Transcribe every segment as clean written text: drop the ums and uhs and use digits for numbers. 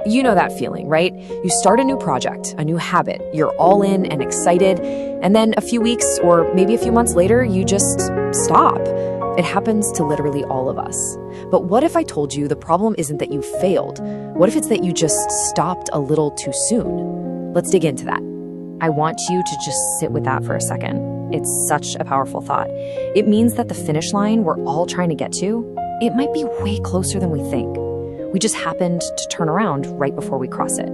You know that feeling, right? You start a new project, a new habit, you're all in and excited, and then a few weeks or maybe a few months later, you just stop. It happens to literally all of us. But what if I told you the problem isn't that you failed? What if it's that you just stopped a little too soon? Let's dig into that. I want you to just sit with that for a second. It's such a powerful thought. It means that the finish line we're all trying to get to, it might be way closer than we think. We just happened to turn around right before we cross it.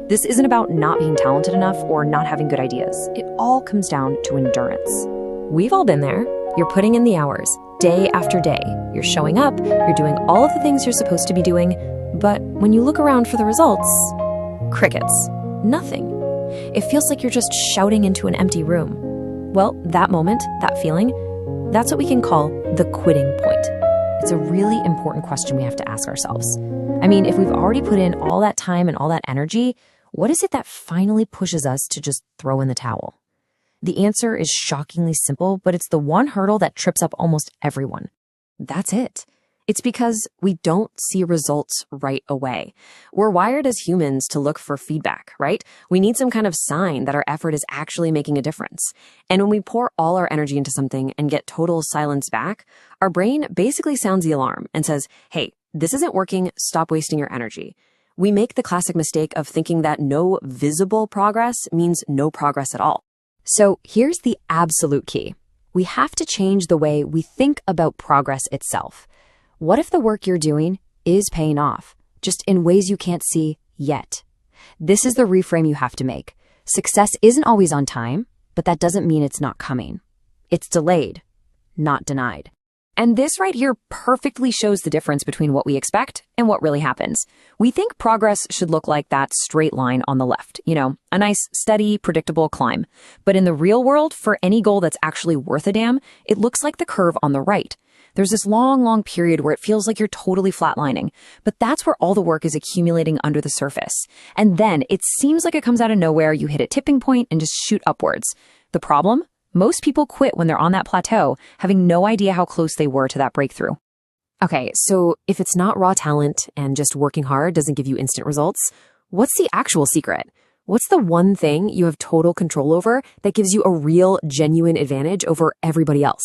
This isn't about not being talented enough or not having good ideas. It all comes down to endurance. We've all been there. You're putting in the hours, day after day. You're showing up, you're doing all of the things you're supposed to be doing, but when you look around for the results, crickets, nothing. It feels like you're just shouting into an empty room. Well, that moment, that feeling, that's what we can call the quitting point. It's a really important question we have to ask ourselves. I mean, if we've already put in all that time and all that energy, what is it that finally pushes us to just throw in the towel? The answer is shockingly simple, but it's the one hurdle that trips up almost everyone. That's it. It's because we don't see results right away. We're wired as humans to look for feedback, right? We need some kind of sign that our effort is actually making a difference. And when we pour all our energy into something and get total silence back, our brain basically sounds the alarm and says, hey, this isn't working, stop wasting your energy. We make the classic mistake of thinking that no visible progress means no progress at all. So here's the absolute key. We have to change the way we think about progress itself. What if the work you're doing is paying off, just in ways you can't see yet? This is the reframe you have to make. Success isn't always on time, but that doesn't mean it's not coming. It's delayed, not denied. And this right here perfectly shows the difference between what we expect and what really happens. We think progress should look like that straight line on the left, a nice, steady, predictable climb. But in the real world, for any goal that's actually worth a damn, it looks like the curve on the right. There's this long period where it feels like you're totally flatlining, but that's where all the work is accumulating under the surface. And then it seems like it comes out of nowhere, you hit a tipping point and just shoot upwards. The problem? Most people quit when they're on that plateau, having no idea how close they were to that breakthrough. Okay, so if it's not raw talent and just working hard doesn't give you instant results, what's the actual secret? What's the one thing you have total control over that gives you a real, genuine advantage over everybody else?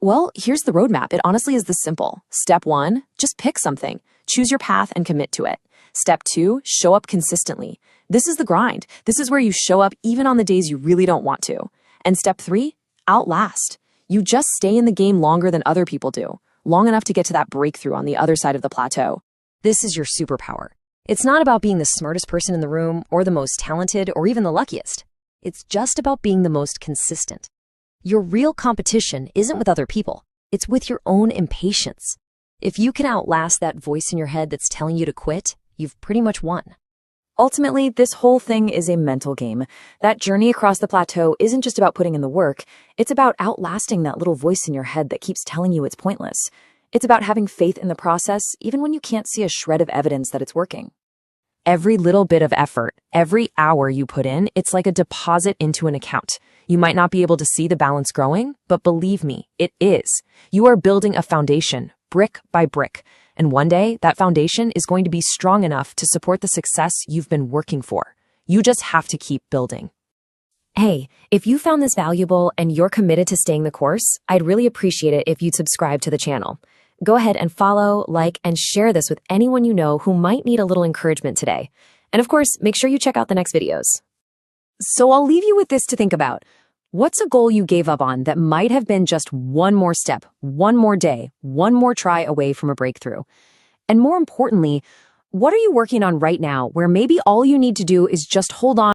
Well, here's the roadmap. It honestly is this simple. Step 1, just pick something. Choose your path and commit to it. Step 2, show up consistently. This is the grind. This is where you show up even on the days you really don't want to. And step 3, outlast. You just stay in the game longer than other people do, long enough to get to that breakthrough on the other side of the plateau. This is your superpower. It's not about being the smartest person in the room or the most talented or even the luckiest. It's just about being the most consistent. Your real competition isn't with other people. It's with your own impatience. If you can outlast that voice in your head that's telling you to quit, you've pretty much won. Ultimately, this whole thing is a mental game. That journey across the plateau isn't just about putting in the work. It's about outlasting that little voice in your head that keeps telling you it's pointless. It's about having faith in the process, even when you can't see a shred of evidence that it's working. Every little bit of effort, every hour you put in, it's like a deposit into an account. You might not be able to see the balance growing, but believe me, it is. You are building a foundation, brick by brick. And one day, that foundation is going to be strong enough to support the success you've been working for. You just have to keep building. Hey, if you found this valuable and you're committed to staying the course, I'd really appreciate it if you'd subscribe to the channel. Go ahead and follow, like, and share this with anyone you know who might need a little encouragement today. And of course, make sure you check out the next videos. So I'll leave you with this to think about. What's a goal you gave up on that might have been just one more step, one more day, one more try away from a breakthrough? And more importantly, what are you working on right now where maybe all you need to do is just hold on